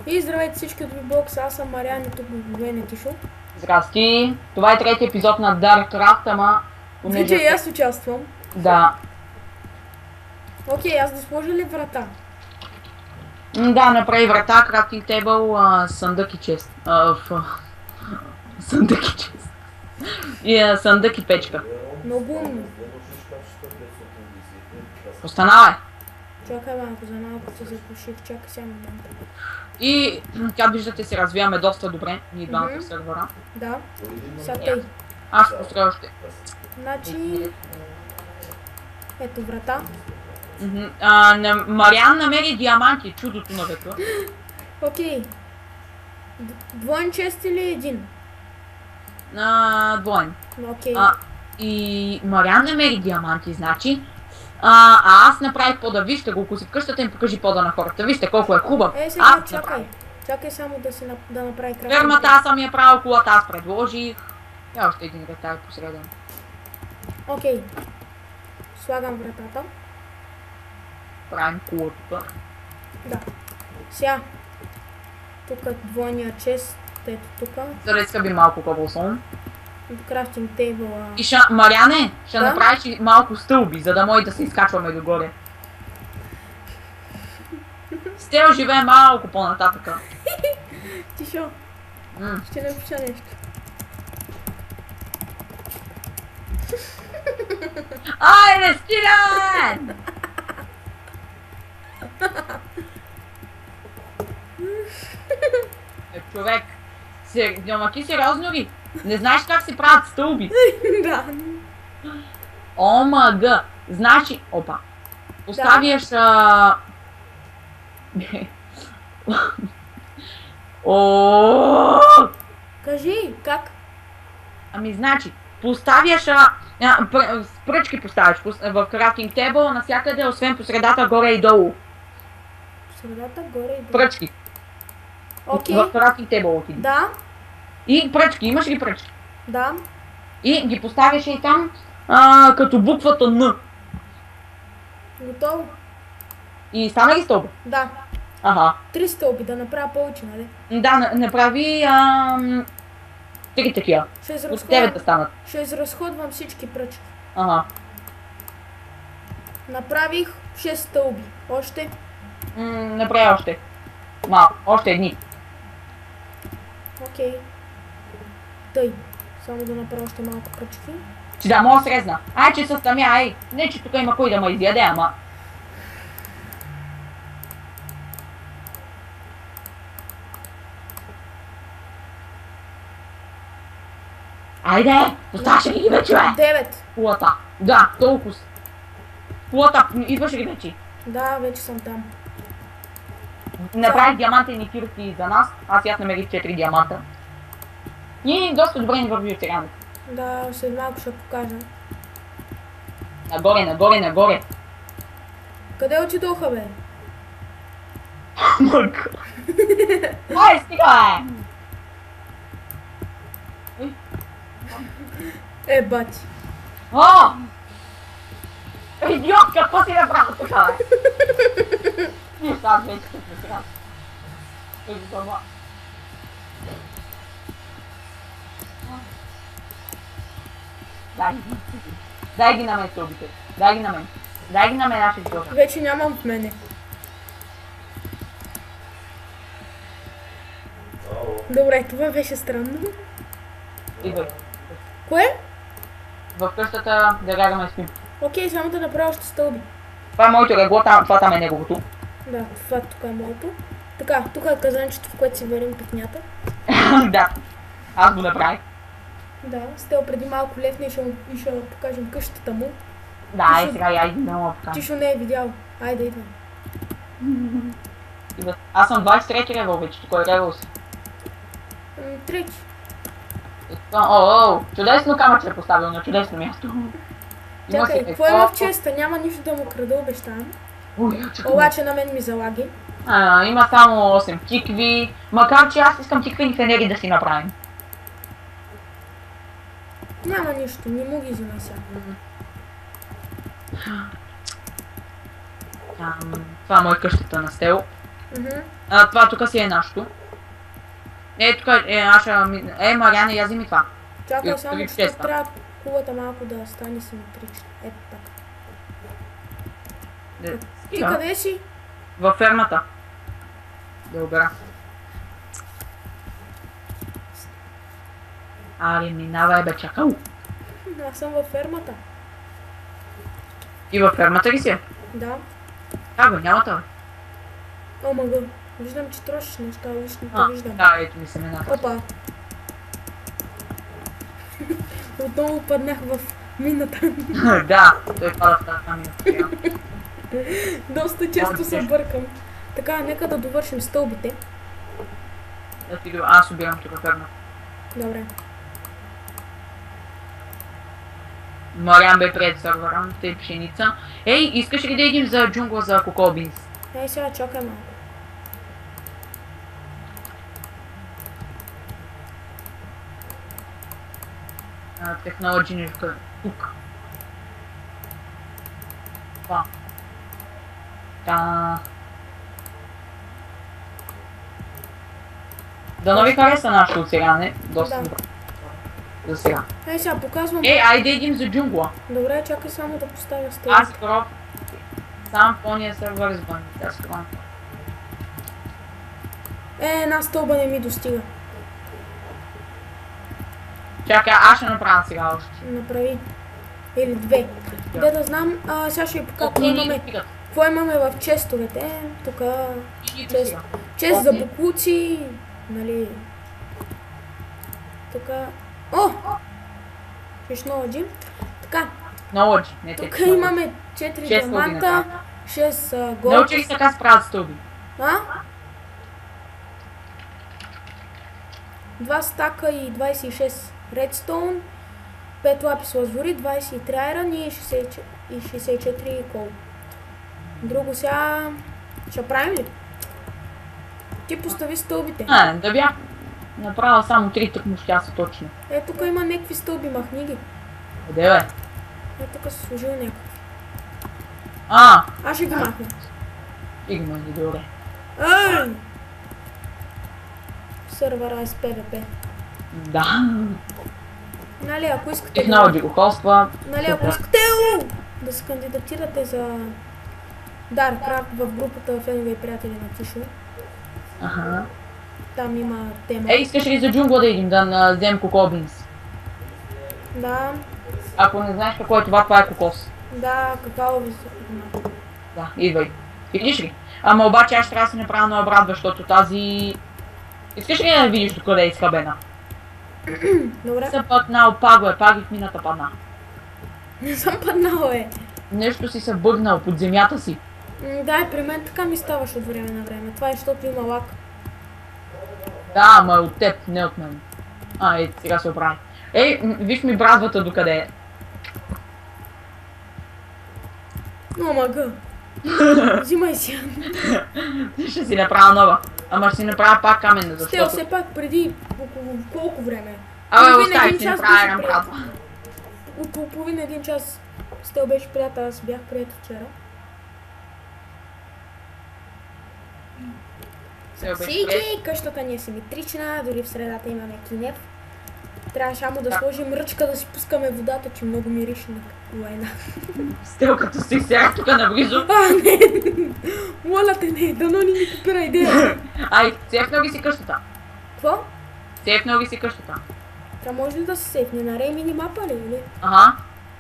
И здравейте всички от Vblogс, аз съм Мариан и тук го Тишо. Здрасти, това е трети епизод на Darkcraft, ама... Вижте, и аз участвам. Да. Окей, аз да сложа ли врата? Да, направи врата, крафтинг тейбъл, съндък и чест. Съндък и чест. И съндък и печка. Много умно. Останава. Чакай малко, за малко се запуших, чакай сега момента. И как виждате се развиваме доста добре, ние двамата в сервера. Да, сега тъй. Аз ще построя още. Значи... Ето врата. Мариан намери диаманти, чудото на века. Окей. Двоен чест или един? Двоен. Окей. И Мариан намери диаманти, значи. Аз направих пода. Вижте го, ако си в къщата им покажи пода на хората. Вижте колко е хубав. Сега чакай. Чакай само да направи крак. Фермата аз съм я правил, колата аз предложих. И още един ретар посреден. Окей. Слагам вратата. Правим кулата. Да. Сега. Тук двойния чест. Ето тук. За да изхъби малко кобълсон. Крафтинг тейбъла. И Мариане, ще направиш и малко стълби, за да може да се изкачваме догоре. С тел живее малко по-нататъка. Тишо. Ще напиша нещо. Айде, стига! Човек, ама ти сериозно ли? Не знаеш как се правят стълби? Да. ОМГ. Значи, опа. Поставяш... Кажи, как? Ами значи, поставяш... пръчки поставяш в крафтинг тейбъл навсякъде, освен по средата, горе и долу. По средата, горе и долу. Пръчки. Окей. В крафтинг тейбъл отиди. Да. И пръчки, имаш ли пръчки? Да. И ги поставяш и там, като буквата Н. Готово? И стана ли стълба? Да. Ага. 3 стълби, да направя повече, нали? Да, направи 3 такива. От 9 да станат. Ще изразходвам всички пръчки. Ага. Направих 6 стълби. Още? Направи още. Малко, още едни. Окей. Тъй. Само да направя още малко пръчки. Че да, мога срезна. Ай, че се стъмя, ай. Не, че тук има кой да ме изяде, ама. Айде! Оставаш ли ги вече, бе? 9. Кулата. Да, толкова. Кулата, идваш ли вече? Да, вече съм там. Направих диамантени кирки за нас. Аз намерих 4 диаманта. И доста добре ни върви оцеляно. Да, след малко ще покажа. Нагоре, нагоре, нагоре. Къде отидоха, бе? Мък. Ай, стига, Е, бати. Идиот, какво си направил тук, бе? Не става вече тук на сега. Дай ги на мен стълбите. Дай ги на мен. Дай ги на мен, аз ще изгължа. Вече нямам в мене. Добре, това беше странно. Идвай. Кое? В къщата да лягаме спим. Окей, само да направя още стълби. Това е моето легло, това там е неговото. Да, това тук е моето. Така, тук е казанчето, в което си варим пикнята. Да, аз го направих. Да, Стел преди малко лефне и ще покажем къщата му. Да, и сега я иди да му покажа. Тишо не е видял. Айде, идвам. Аз съм 23 левел вече, тук е левел си. Трети. Чудесно камъче е поставил на чудесно място. Чакай, какво има в честа? Няма нищо да му крада, обещавам. Обаче на мен ми залаги. Има само 8 тикви, макар че аз искам тиквени фенери да си направим. Няма нищо, не му ги взема сега. Това е моя къщата на Стел. Това тук си е нашето. Тук е наша... Мариана, я вземи това. Чакай само, че трябва кулата малко да стане симетрична. Ето така. Ти къде си? Във фермата. Добре. Али, минавай бе, чакай. Аз съм във фермата. И във фермата ли си? Да. Бе, няма това. О, мага. Виждам, че трошиш неща, лично те виждам. Да, ето ми семената. Опа. Отново паднах в мината. Да, той пада в тази мина. Доста често се бъркам. Така, нека да довършим стълбите. Аз обирам тук фермата. Добре. Мариан бе пред сървъра, тъй пшеница. Ей, искаш ли да идем за джунгла за кокобинс? Ей, сега чакай малко. Технология нишка. Тук. Това. Да ви хареса нашето от сега, не? Доста добре. За сега. Ей, сега показвам. Айде идем за джунгла. Добре, чакай само да поставя стълбите. Аз проб. Сам в пълния сървър избън. Тя скръвам. Една стълба не ми достига. Чакай, аз ще направя сега още. Направи. Или две. Да, да знам. Сега ще ви покажа какво имаме в честовете. Тук чест за буклуци. Нали. Тук. О! Виж ноладжи. Така. Ноладжи. Тук имаме 4 диаманта. 6 голд. Научи ли се така справят стълби? 2 стака и 26 редстоун, 5 лапис лазури, 23 айрон и 64 кол. Друго сега ще правим ли? Ти постави стълбите. Да бях направил само 3 тъкмощя са точно. Тук има някакви стълби, махни ги. Къде бе? Тук се служил някакви. Аз ще ги махна. И ги махни, добре. Сървъра с PvP. Да. Нали, ако искате... Технологи го хоства. Нали, ако искате да се кандидатирате за Dark в групата фенове и приятели на Тишо. Там има тема. Искаш ли за джунгла да идем, да вземем кокобинс? Да. Ако не знаеш какво е това е кокос. Да, какао ви. Да, идвай. Видиш ли? Ама обаче аз трябва да се направя много обрадва, защото тази... Искаш ли да видиш докъде е изхабена? Добре. Съм паднал, паги в мината падна. Не съм паднал, Нещо си се бъгнал под земята си. Да, при мен така ми ставаш от време на време. Това е, защото има лак. Да, ама от теб, не от мен. Сега се оправи. Виж ми брадвата докъде е. Мага. Взимай си. Ще си направя нова. Ама ще си направя пак каменна, защото... Все пак преди около колко време? Остави си направя една брадва. Около половина един час Стел беше приятел, аз бях прият вчера. Всички, къщата ни е симетрична, дори в средата имаме кинев. Трябва само да сложим ръчка да си пускаме водата, че много мирише на лайна. Стел като си сега тук наблизо. Не! Моля те, не, дано ни ми копира идея. Сейфнал ги си къщата. Какво? Сейфнал ги си къщата. Може ли да се сейфне? На Рей минимапа ли?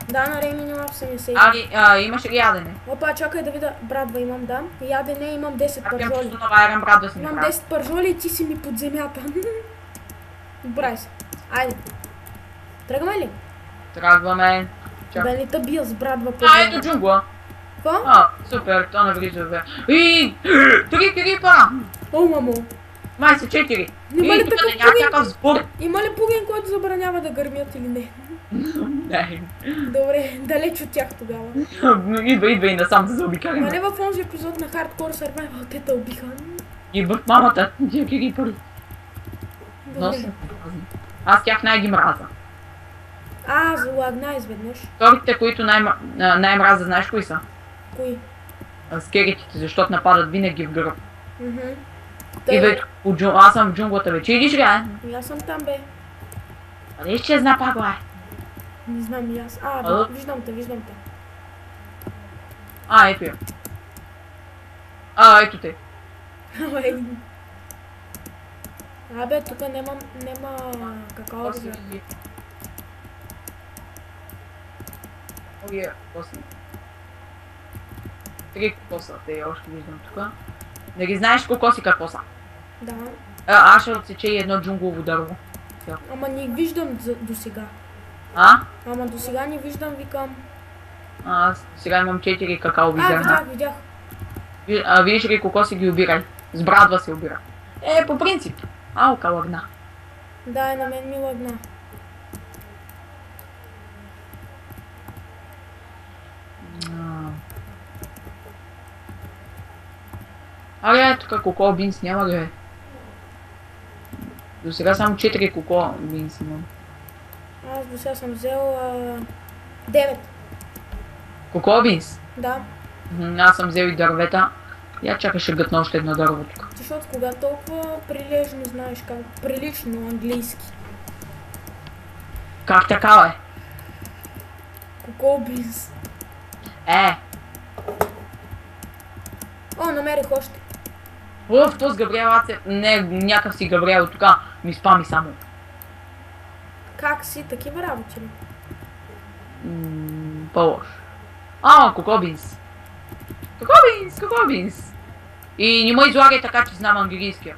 Да, на Рей минимап съм я сейфне. Имаш ли ядене? Опа, чакай да видя. Брадва имам, да. Ядене имам 10 пържоли. Имам 10 пържоли и ти си ми под земята. Добре се. Айде. Тръгваме ли? Тръгваме. Да не те бия с брадва под земята. Ето джунгла. Какво? Супер, то навлиза бе. 3 крипа! О, мамо. Май са 4. Има ли такъв пугин? Има ли пугин, който забранява да гърмят или не? Не. Добре, далеч от тях тогава. Идва и насам да заобикаляме. Нали в онзи епизод на Hardcore Survival те убиха? И в мамата, тия крипари. Аз тях най-ги мраза. Залагна изведнъж. Вторите, които най-мраза, знаеш кои са? Кои? Скелетите, защото нападат винаги в гръб. И вече, аз съм в джунглата вече. Идиш ли, И аз съм там, бе. Къде изчезна пагла, Не знам и аз. Виждам те. Ето я. Ето те. Абе, тук нема какао да взема. Коси. 3 кокоса, те още виждам тук. Не ги знаеш кокоси какво са? Да. Аз ще отсече и едно джунглово дърво. Ама не виждам до сега. Ама до сега не виждам, викам. Аз сега имам 4 какаови зърна. Видях. Видиш ли кокоси ги обирай. С брадва се обира. По принцип. Алка лагна. Да, и на мен ми лагна. Тук коко бинс няма ли? До сега само 4 коко бинс имам. Аз до сега съм взел 9. Коко бинс? Да. Аз съм взел и дървета. Я чакаше гътна още едно дърво тук. Защото кога толкова прилежно знаеш как прилично английски. Как така, бе? Коко бинс. Намерих още. Този Габриел Аце... Не, някакъв си Габриел тук ми спами само. Как си? Такива работи ли? По-лош. Коко бинс. Коко бинс. И не ме излагай така, че знам английския.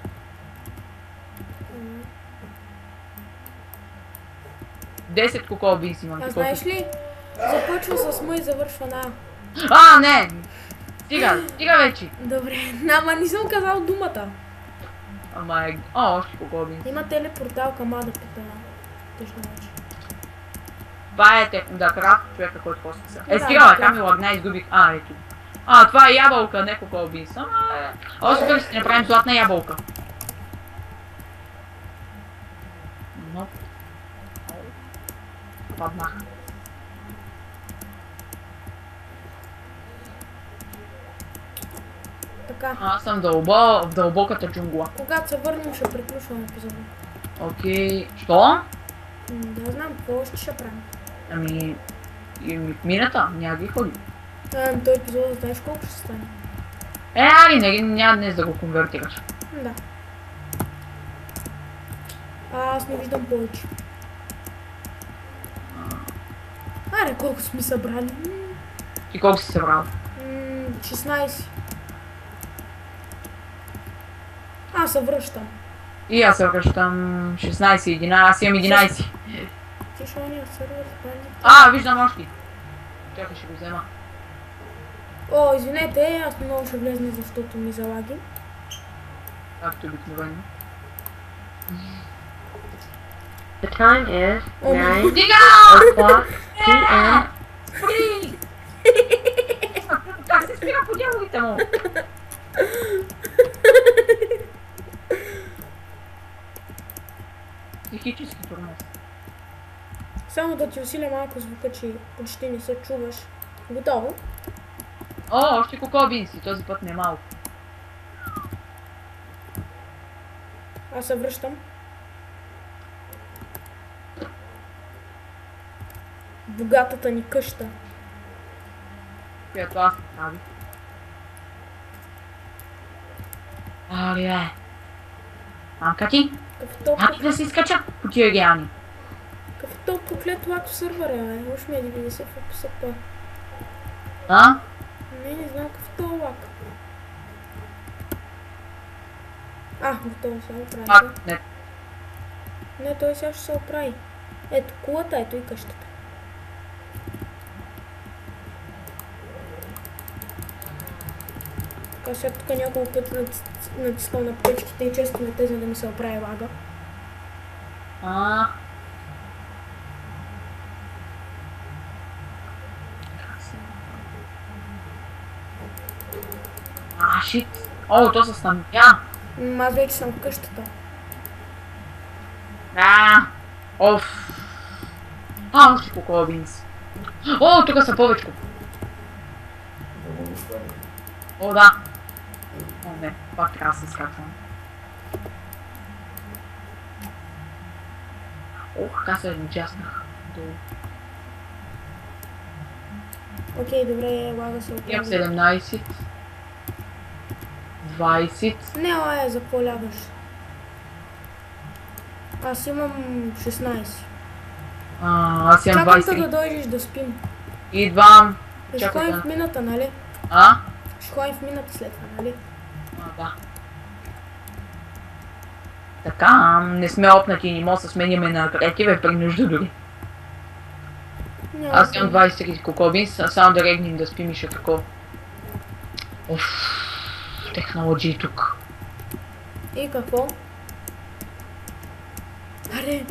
Десет коко бинс имам. Знаеш ли? Започва с М и завършва на не! Стига вече. Добре, ама не съм казал думата. Още коко бинс. Има телепортал към Адапета. Тъжно вече. Това е да крафт човека, който после са. Стига, там ми лагна, изгубих. Ето. Това е ябълка, не коко бинс. Още пък ще направим златна ябълка. Паднах. Така. Аз съм в дълбоката джунгла. Когато се върнем, ще приключвам епизода. Окей. Що? Да знам, какво още ще правим. Мината, няма ги ходи. Той епизод, знаеш колко ще стане? Няма днес да го конвертираш. Да. Аз не виждам повече. Колко сме събрали? И колко си събрал? 16. Аз се връщам. И аз се връщам 16, 11, аз имам 11. Ти шо не се разбрали? Виждам още. Чакай, ще го взема. Извинете, аз много ще влезне, защото ми залаги. Както обикновено. The time is 9 o'clock p.m. Спри! Как се спира по дяволите му? Психически тормоз. Само да ти усиля малко звука, че почти не се чуваш. Готово? Още коко бинси, този път не е малко. Аз се връщам. Богатата ни къща. Която аз направих. Мамка ти? Да си изкача по тия геани. Какъв то проклет лак в сървъра, бе? Още ми е 90 в еписата. Не знам какъв то лак. Готово се оправи. Не, той сега ще се оправи. Ето кулата, ето и къщата. Така сега тук няколко пъти натискам на печките и често на те, за да ми се оправи лага. Шит. То се стъмпя. Аз вече съм в къщата. Още коко бинс. Тук са повечко. Да. Не, пак трябва да се скачвам. Ох, как се джаснах. Окей, добре, лага се Имам оправи. 17. 20. Не, лая, за какво лягаш? Аз имам 16. Аз имам Чакам те 23. да дойдеш да спим. Идвам. Ще Чакай ходим да. в мината, нали? А? Ще ходим в мината след това, нали? Да. Така, не сме опнати и не може да сменяме на креатива при нужда дори. Няма Аз да имам спим. 23 кокоби, само да регнем да спим и ще такова. Оф, технологии тук. И какво? Аре,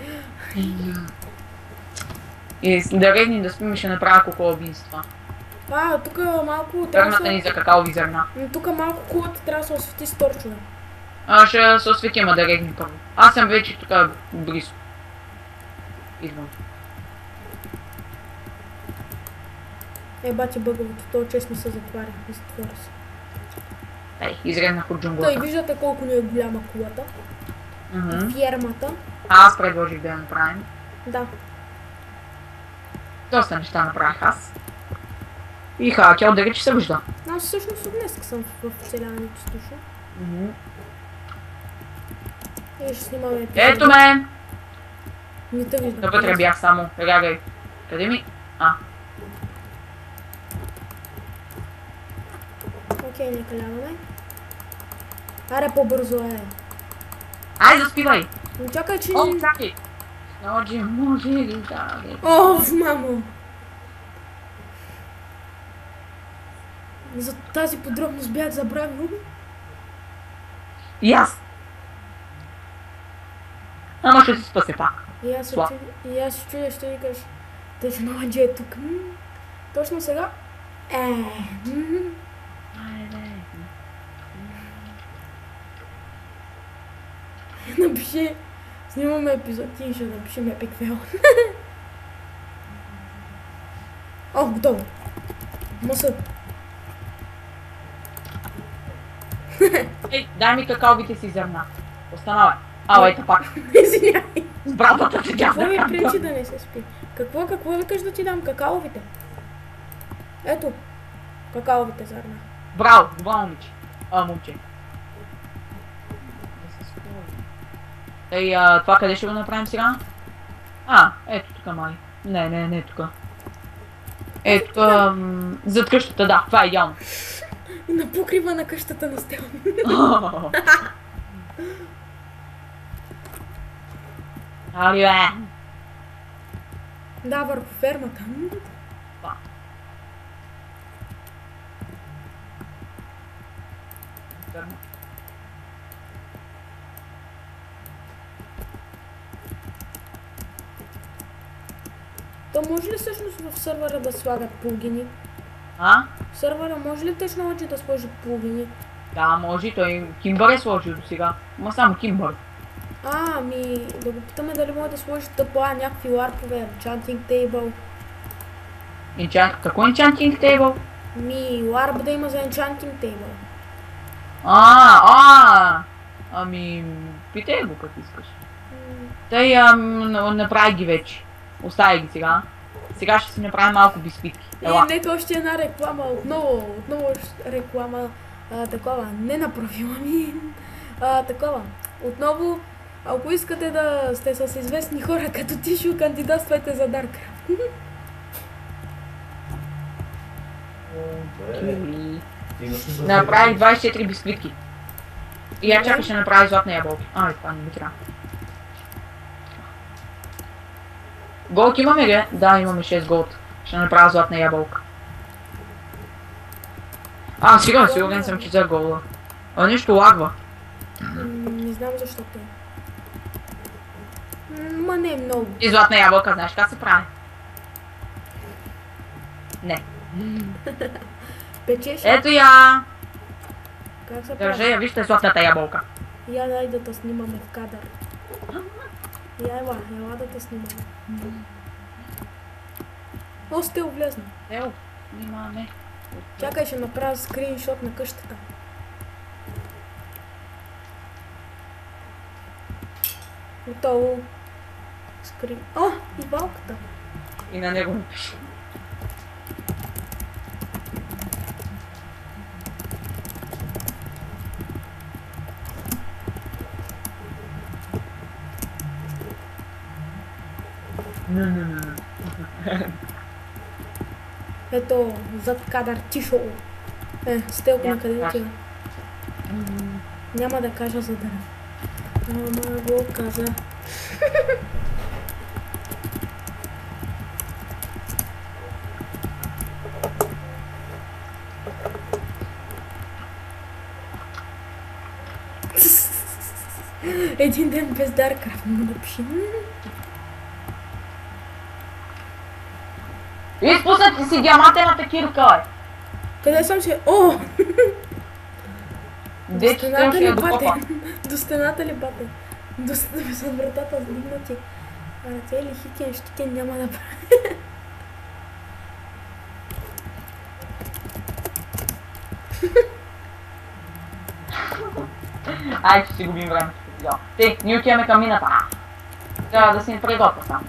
И да регнем да спим и ще направя кокоби с това. тук малко трябва Фермата да ни се... за какаови зърна. Тук малко кулата трябва да се освети с торчове. Ще се осветим, да регнем първо. Аз съм вече тук близо. Идвам. Бати бъговото, то честно се затваря. Затваря се. Ей, изрегнах от Той, джунглата. виждате колко ни е голяма кулата. Мгм. Фермата. Аз предложих да я направим. Да. Доста неща направих аз. И хакел да рече се вижда. Аз всъщност от днес съм в оцеляването с душа. И ще снимаме епизод. Ето ме! Не те виждам. Навътре бях само. Рягай. Къде ми? Окей, нека лягаме. Аре, по-бързо е. Ай, заспивай! Но чакай, че... О, чакай! Може ли да... Оф, мамо! За тази подробност бях забравил. И аз! Ама ще се спасе пак. И аз Слаб. се чудя, ще викаш. Технология е тук. Точно сега. Напиши. Снимаме епизод и ще напишем Epic Fail. О, готово. Маса. Ей, дай ми какаовите си зърна. Останала. Ето пак. Извинявай. С братата ти тя Какво ми да пречи да не се спи? Какво викаш да ти дам? Какаовите? Ето. Какаовите зърна. Браво, добро момиче. Момче. Ей, това къде ще го направим сега? Ето тук май. Не тук. Ето тук, зад къщата, да, това е идеално. И на покрива на къщата на Стел. Али бе. Да, върху фермата. То може ли всъщност в сървъра да слагат пулгини? В сървъра може ли технология да сложи пулгини? Да, може, той Кимбър е сложил до сега. Ма само Кимбър. Да го питаме дали може да сложи тъпа някакви ларпове, enchanting table. Какво е Enchanting Table? Ларп да има за enchanting table. Ами, питай го като искаш. Тъй, направи ги вече. Остави ги сега. Сега ще си направим малко бисквитки. И нека още една реклама, отново реклама, такова, не на профила ми, такова. Отново, ако искате да сте с известни хора като Тишо, кандидатствайте за Darkcraft. Направих 24 бисквитки. И я чакай ще направи златна ябълки. Това не ми трябва. Голд имаме ли? Да, имаме 6 голд. Ще направя златна ябълка. Сигурен съм, че за голда. Нещо лагва. Не знам защо те. Ма не е много. И златна ябълка, знаеш как се прави? Не. Печеш? Ето я! Как се Държа прави? я, вижте златната ябълка. Я дай да те снимаме в кадър. Ела да те снимаме. Стел влезна. Ел, внимаваме. Чакай, ще направя скриншот на къщата. Готово. скри. О, и валката. И на него му пише. Ето, зад кадър тишо. Стелка на къде отива? Няма да кажа за да. Ама го каза. Един ден без Даркрафт му напиши. Изпуснати си диамантената кирка, бе! Къде съм си? О! Де че стената ли я бате? докопа? До стената ли бате? До вратата сдигнати. Ръце или хикен, щикен няма да прави. Ай, че си губим времето. Те, ние отиваме към мината. Трябва да си приготвя само.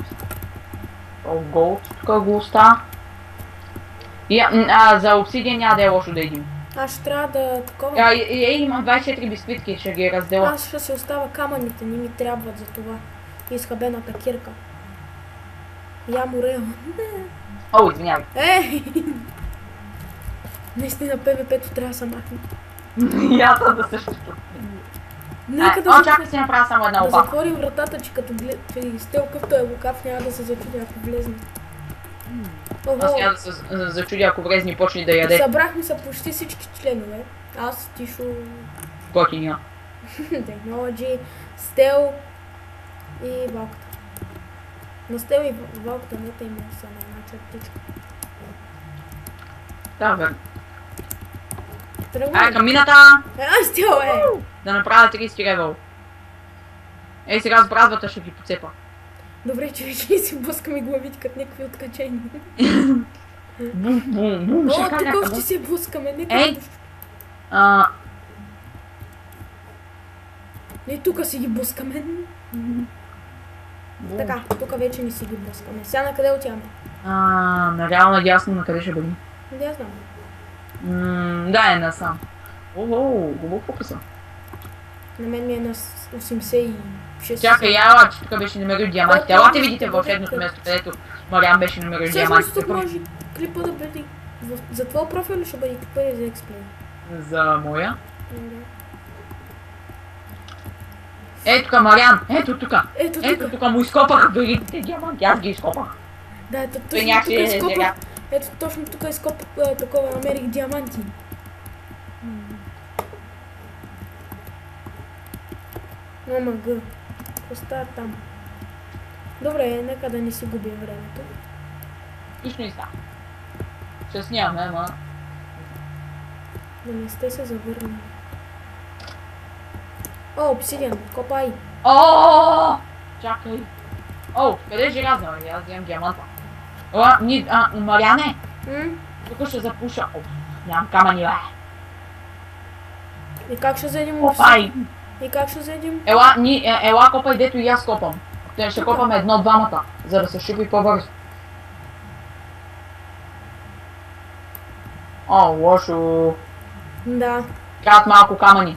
О, голд, тук го оставя. За обсидия няма да е лошо да едим. Аз ще трябва да такова. Имам 24 бисквитки, ще ги раздела. Аз ще се остава камъните, не ми трябват за това. Изхабената кирка. Я морел. О, извинявай. Ей! Наистина ПВП-то трябва да се махне. И аз да същото. Нека да, чакай си направя само една да опака. затворим вратата, че като Стел къвто е лукав, няма да се зачуди, ако влезне. Аз няма да се зачудя, ако влезни и почне да яде. Събрахме се почти всички членове. Аз, Тишо, Готиня. Technology, Стел и Валката. На Стел и Валката нета има са на една чертичка. Да, верно. Тръгваме. Ай, към мината! Стел е! Да направя 30 левел. Ей, сега с бразвата ще ги поцепа. Добре, че вече не си блъскаме главите като някакви откачени. Бум, бум, бум, ще О, кажа тук някакъв. ще се блъскаме, нека Ей! да... Не, тук си ги блъскаме. Така, тук вече не си ги блъскаме. Сега на къде отиваме? Нареално надясно на къде ще бъдем. Не знам. Да, е насам. Ого, глубоко къса. На мен ми е на 86. Чакай, ела, че тук беше намерил диамантите. Елате видите вълшебното место, където Мариан беше намерил Всъщност диамантите. тук може клипа да бъде... За твой профил ли ще бъде клипа или за експлей? За моя. Ето тук, Мариан, ето тук. Ето Ето тук. тук му изкопах великите диаманти, аз ги изкопах. Да, ето Той точно някакси тук е изкопах. сега. Ето точно тук изкопах такова, намерих диаманти. О, мъгъ. Остава там. Добре, нека да не си губим времето. Нищо не става. Ще снимаме, ама... Да не сте се завърнали. О, обсидиан, копай. О! Чакай. О, къде ще разна? Аз вземам диаманта. Мариане, тук ще запуша. О, нямам камъни, бе. И как ще заедим Копай. И как ще заедим? Ела копай, дето и аз копам. Те ще копаме едно-двамата, за да се шипи по-бързо. О, лошо. Да. Трябват малко камъни.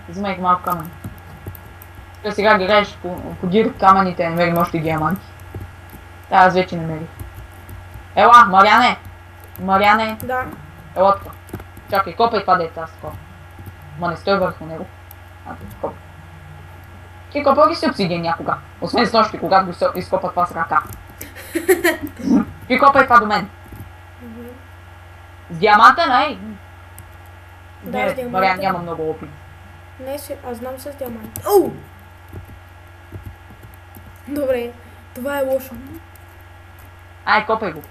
Вземай малко камъни. Тук сега гледаш по дирк камъните, намерим още диаманти. Да, аз вече намерих. Ела, Мариане! Мариане! Да. Ела тук. Чакай, копай това дете, аз копа. Ма не стой върху него. Копай. Ти копал ли си обсидиан някога? Освен с нощи, когато го изкопа това с ръка. Ти копай това до мен. С диаманта, не? Да, с диаманта. Мариан няма много опит. Не, аз знам с диамант. Оу! Добре, това е лошо. Ай, копай го.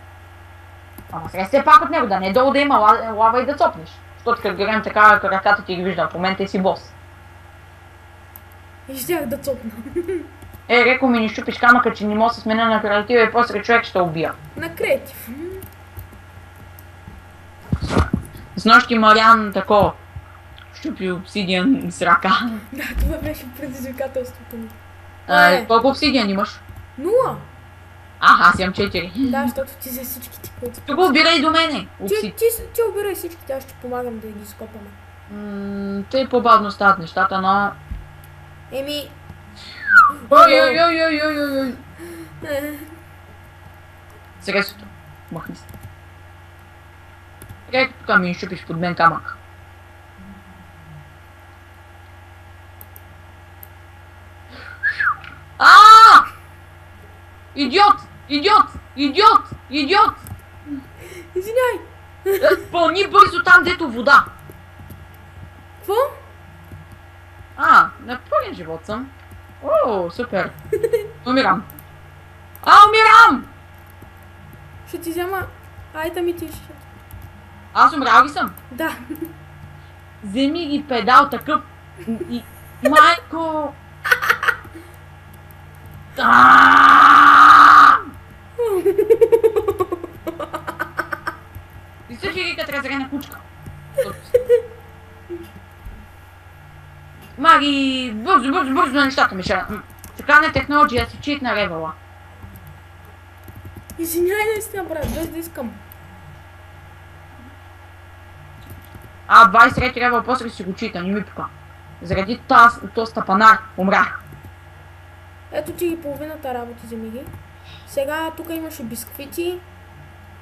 Ама сега се пак от него, да не е долу да има лава и да цопнеш. Защото като гледам така, ръката ти ги виждам, в момента си бос. И щях да цопна. Реко ми ни щупиш камъка, че не мога да се сменя на креатива и после човек ще убия. На креатив. С нощи Мариан тако щупи обсидиан с ръка. Да, това беше предизвикателството ми. Колко обсидиан имаш? 0. Аз имам 4. Да, защото ти за всичките, които... Тук обирай до мене. Ти обирай всичките, аз ще помагам да ги скопаме. Те по-бавно стават нещата, но... Еми... Ой. Средството. Махни се. Ето тук ми щупиш под мен камък. Идиот! Извиняй! Пълни бързо там, дето вода. Какво? На пълен живот съм. О, супер. Умирам. Умирам! Ще ти взема айтемите и ще... Аз умрял ли съм? Да. Вземи ги педал такъв. И... Майко! Изсъчи ги като разрена кучка. Маги, бързо на нещата ми ще. Така не технология си чит на левела. Извиняй наистина, брат, без да искам. 23 левел, после си го чита, не ми пука. Заради този стъпанар умрях. Ето ти ги половината работи, вземи ги. Сега тук имаше бисквити.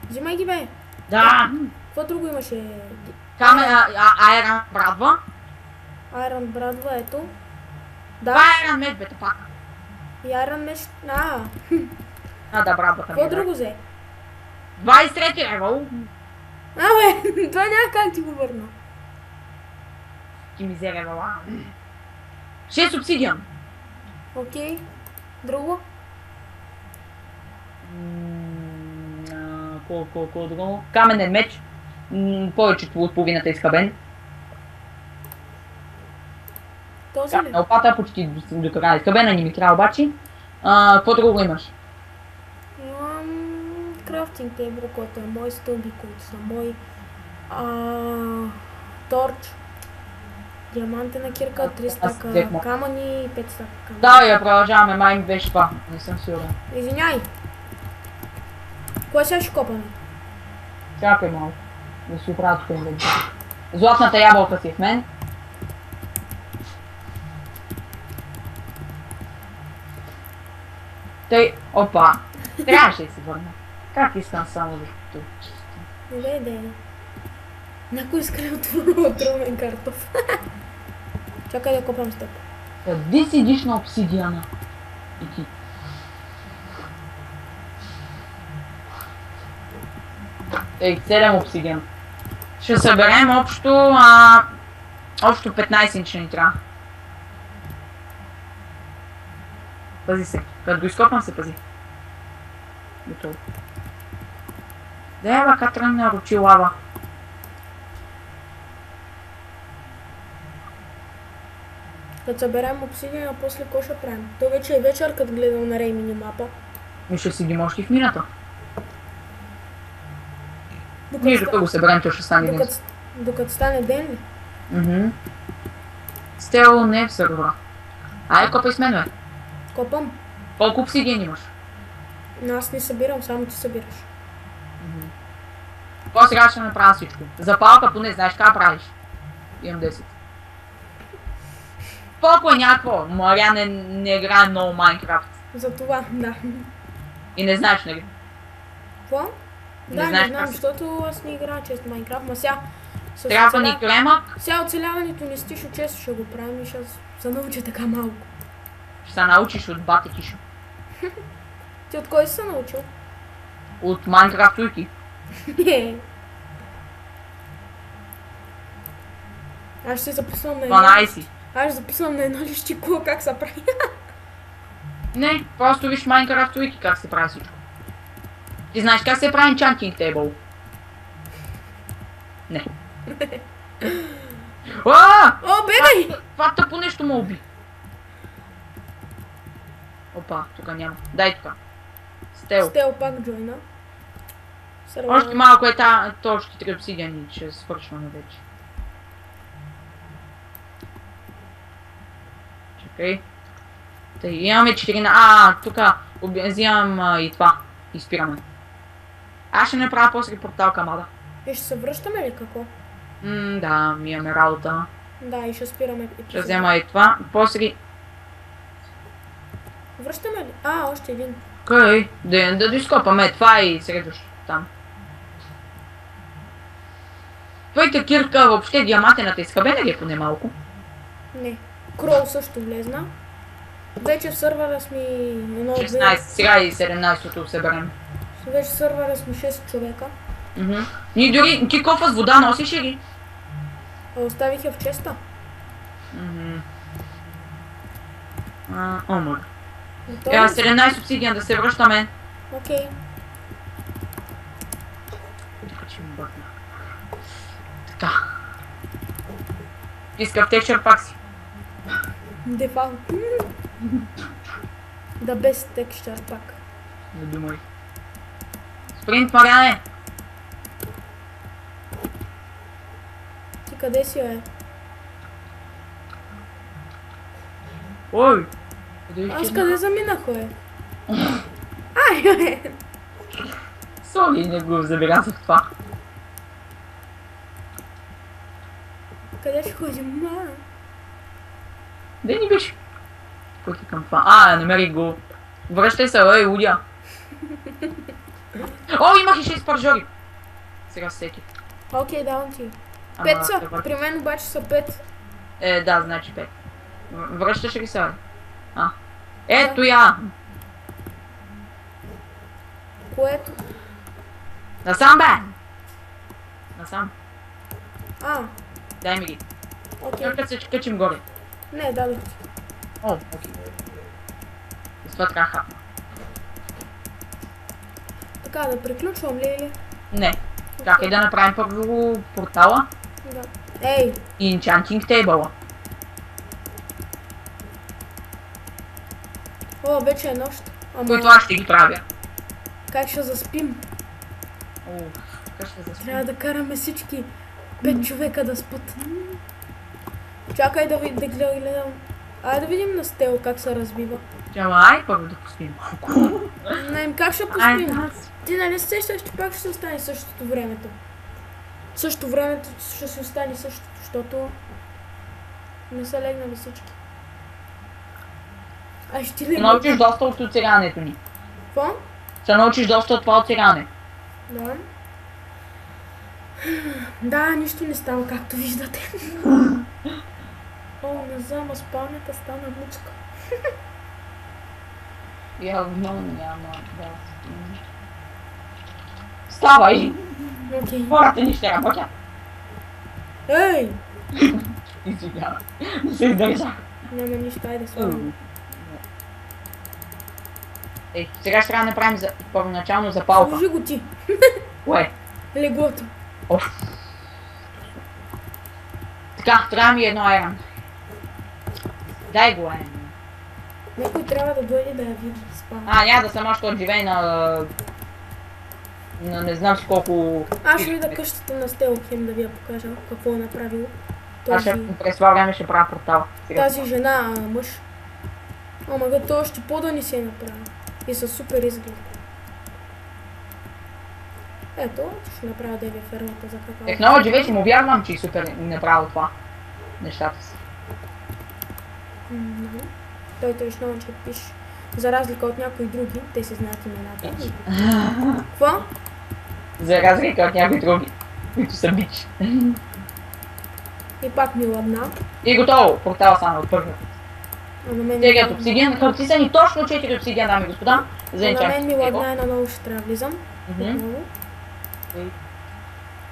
Взимай ги, бе. Да. Какво друго имаше? Айран брадва. Айрон брадва, ето. Да. Да. Айран меч, бе, пак. И айрон меч... Да, брадвата ми. Какво друго взе? 23 левел. Бе, това няма как ти го върна. Ти ми взе левела. 6 обсидиан. Окей. Друго? Колко друго? Каменен меч. Повечето от половината изхабен. Този ли? Опата почти до края изхабена, не ми трябва обаче. Какво друго имаш? Имам крафтинг тейбъл, който е мой, стълби, които са мои. Торч. Диамантена кирка, 3 стака камъни и 5 стака камъни. Да, я продължаваме, май ми беше това. Не съм сигурен. Извиняй! Кое сега ще копаме? Чакай малко. Да си оправя тук инвентар. Златната ябълка си в мен. Тъй, опа. Трябваше да се върна. Как искам само да тук чисто. Не. Някой иска да отрумен картоф. Чакай да копам с теб. Къде седиш на обсидиана? И ти. Ей, 7 обсидиан. Ще съберем общо 15 инча ни трябва. Пази се. Като го изкопам се пази. Готово. Да, бака тръгна ручи лава. Като съберем обсидиана, после какво ще правим? То вече е вечер, като гледам на Рей минимапа. Ми ще седим още в мината. Ние докато го съберем, то ще стане ден. Докато стане ден ли? Стело не е в сървъра. Ай, копай с мен, бе. Копам. Колко обсидиан имаш? Аз не събирам, само ти събираш. Какво сега ще направя всичко? Запалка поне, знаеш как правиш? Имам 10. Колко е някакво? Мария не играе много Майнкрафт. За това, да. И не знаеш, нали? Какво? Да, не знам, защото аз не играя често Майнкрафт, ма сега... Трябва ни кремък. Сега оцеляването не стишо често ще го правим и ще се науча така малко. Ще се научиш от бате Тишо. Ти от кой си се научил? От Майнкрафт Wiki. Аз ще записвам на едно... 12. Аз ще записвам на едно лищико как се прави. Не, просто виж Minecraft Wiki как се прави всичко. Ти знаеш как се прави Enchanting Table? Не. О, бегай! Това тъпо нещо ме уби. Опа, тук няма. Дай тук. Стел пак джойна. Още малко е точки 3 обсидиани, ще свършваме вече. Чакай. Тъй, имаме 4 тук взимам и това. И спираме. Аз ще направя после портал към Ада. И ще се връщаме ли какво? Да, ми имаме работа. Да, и ще спираме. Ще взема и това. После... Връщаме ли? Още един. Окей, да изкопаме това и следващо там. Твоята кирка въобще диамантената изхабена ли е поне малко? Не. Кроу също влезна. Вече в сървъра сме 16, сега и 17-то съберем. Вече в сървъра сме 6 човека. Ние дори, ти кофа с вода носиш ли? Оставих я в честа. Омър. Готови? 17 обсидиан да се връщаме. Окей. Така. Искам текчър пак си. Дефалт. Да без текстчър пак. Не думай. Спринт, Мариане! Ти къде си, Ой! Аз къде заминах, Ай, Соли, не го забелязах това. Къде ще ходим? Де ни беше? Пъти към това. Намерих го. Връщай се, лудя. Имах и 6 паржори. Сега се сетих. Окей, давам ти. 5 са. При мен обаче са 5. Да, значи 5. Връщаш ли се? Ето я! Което? Насам, бе! Насам. Дай ми ги. Окей. Нека се качим горе. Не, дадох ти. Окей. И с това трябва хапна. Така, да приключвам ли или? Не. Чакай да направим първо портала. Да. Ей! И enchanting table. Вече е нощ. Които аз ще ги правя. Как ще заспим? Как ще заспим? Трябва да караме всички 5 човека да спят. Чакай да гледам. Айде да видим на Стел как се развива. Ай, първо да поспим. Не, как ще поспим? Ти нали се сещаш, че пак ще се остане същото времето. Същото времето ще се остане същото, защото не са легнали всички. Ще ти Ще научиш доста от оцелянето ни. Какво? Ще научиш доста от това оцеляне. Да. Да, нищо не става, както виждате. Не знам, спалнята стана мучка. Явно няма да спим. Ставай! Окей. Хората ни ще работят. Ей! Извинявай. Не се издържах. Няма нищо, айде слагам. Сега ще трябва да направим първоначално запалка. Служи го ти. Кое? Леглото. Така, трябва ми едно айран. Дай го айран. Някой трябва да дойде да я види спа. Няма да съм още живее на не знам си колко... Аз ще видя къщата на Стел Хем да ви я покажа какво е направил. Аз през това време ще правя портал. Тази жена, мъж. Той още по-да ни се е направил. И със супер изглед. Ето, ще направя да ви фермата за какао. Технологи вече му вярвам, че и супер направил това. Нещата си. Той ще научи да пише. За разлика от някои други, те се знаят имената. Какво? За разлика от някои други, които са бич. И пак ми ладна. И готово, портал стана от първи. Теглят обсидиан, харти са ни точно 4 обсидиан, дами и господа. На мен ми ладна наново ще трябва влизам.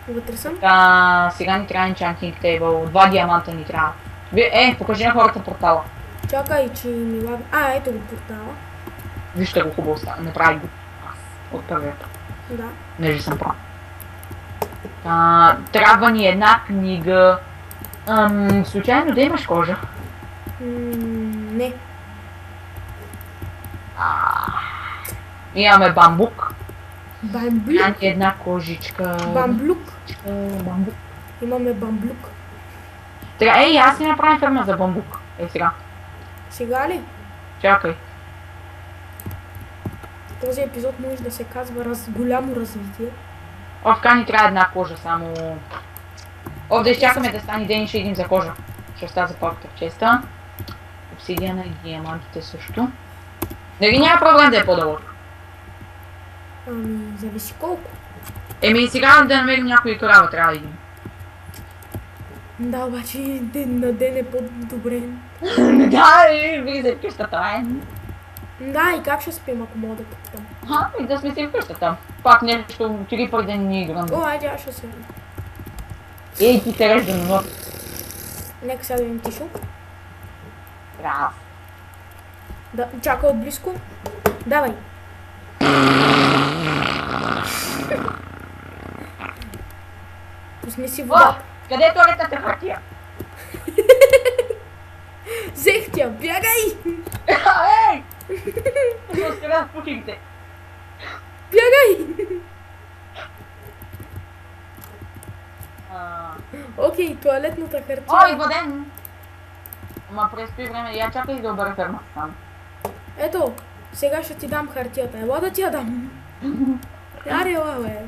Вътре съм. Сега ни трябва enchanting table, 2 диаманта ни трябва. Покажи на хората портала. Чакай, че ми ладна. Ето го портала. Вижте го хубаво става, направи го. От първията. Да. Неже съм прав. Трябва ни една книга. Случайно да имаш кожа? Не. Имаме бамбук. Бамблук? Една кожичка. Бамблук? Бамбук. Имаме бамблук. Аз си направим ферма за бамбук. Сега. Сега ли? Чакай. Този епизод може да се казва голямо развитие. Овка ни трябва една кожа, само... Да изчакаме да стане ден и ще идем за кожа. Ще остава за пакта в честа. Обсидиана и диамантите също. Дали няма проблем да е по-дълъг? Ами, зависи колко. Сега да намерим някой крава, трябва да идем. Да, обаче ден на ден е по-добре. Да, влизай в къщата, Да, и как ще спим, ако мога да попитам? И да сме си в къщата. Пак нещо, 3 преди да ни играм. О, айде, аз ще се... Ей, ти се режда на нос. Нека сега да видим тишо. Раз. Да, чакай от близко. Давай. Пусни си О, водата. къде е туалетната хартия? Взех тя, бягай! Ей! Ще оставя в пухите. Бягай! Окей, туалетната хартия. Ой, воден! Ама преспи време, я чакай да обера фермата там. Ето, сега ще ти дам хартията. Ела да ти я дам. Аре, ела, бе.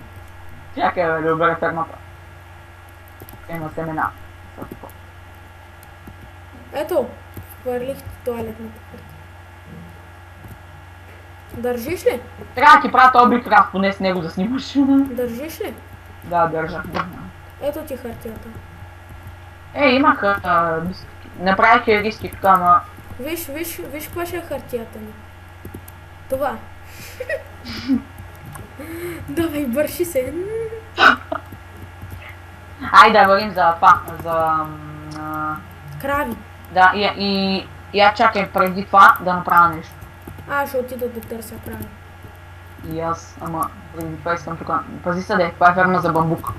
Чакай да обера фермата. Има семена. Ето, хвърлих ти туалетната хартия. Държиш ли? Трябва да ти правя този облик раз, поне с него да снимаш. Държиш ли? Да, държа. Ето ти хартията. Имах... Направих риски така, ама... Виж каква ще е хартията ни. Това. Давай, бърши се. Айде да говорим за това, Крави. Да, и я чакай преди това да направя нещо. Аз ще отида да търся крави. И аз, ама преди това искам тук. Пази се де, това е ферма за бамбук.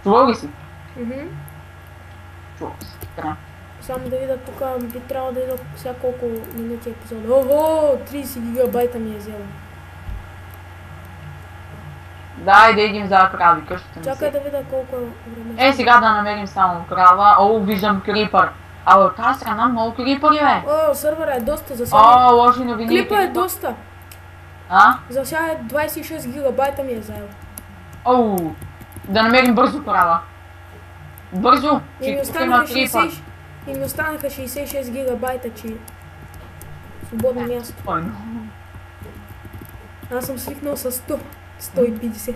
Чувал ли си? Чувал си. Трябва. Само да видя тук, би трябвало да видя сега колко минути епизода. Ого, 30 гигабайта ми е взело. Дай да идем за крави, къщата ми Чакай се. да видя колко време. Сега да намерим само крава. О, виждам крипър. А от тази страна много крипъри, бе. О, сървъра е доста за сега. О, лоши новини. Клипа е доста. А? За сега е 26 гигабайта ми е заел. О, да намерим бързо крава. Бързо, И ми че тук има останаха крипър. 60 и ми останаха 66 гигабайта, че свободно място. Спокойно. Аз съм свикнал с 100, 150.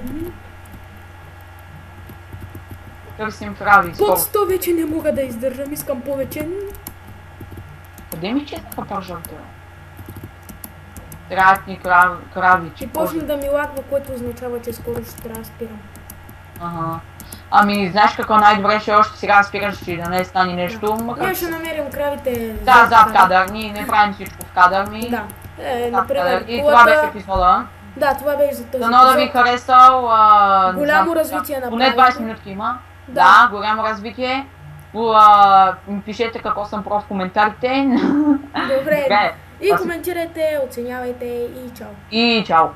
Търсим крави. Под Скоро. 100 вече не мога да издържам, искам повече. Къде ми четаха пържавите? Трябват ни крави, че И почна да ми лагва, което означава, че скоро ще трябва да спирам. Ага. Ами, знаеш какво най-добре ще още сега спираш и да не стане нещо, макар Ние ще намерим кравите да, зад кадър, ние не правим всичко в кадър, ми... Да. Зад Например, кадър. И това беше колата... епизода. Да, това беше за този Дано да ви епизод. харесал. Не Голямо знам, развитие на поне правилото. 20 минутки има. Да. Да, голямо развитие. Пишете какво съм про в коментарите. Добре. Добре. И коментирайте, оценявайте и чао. И чао.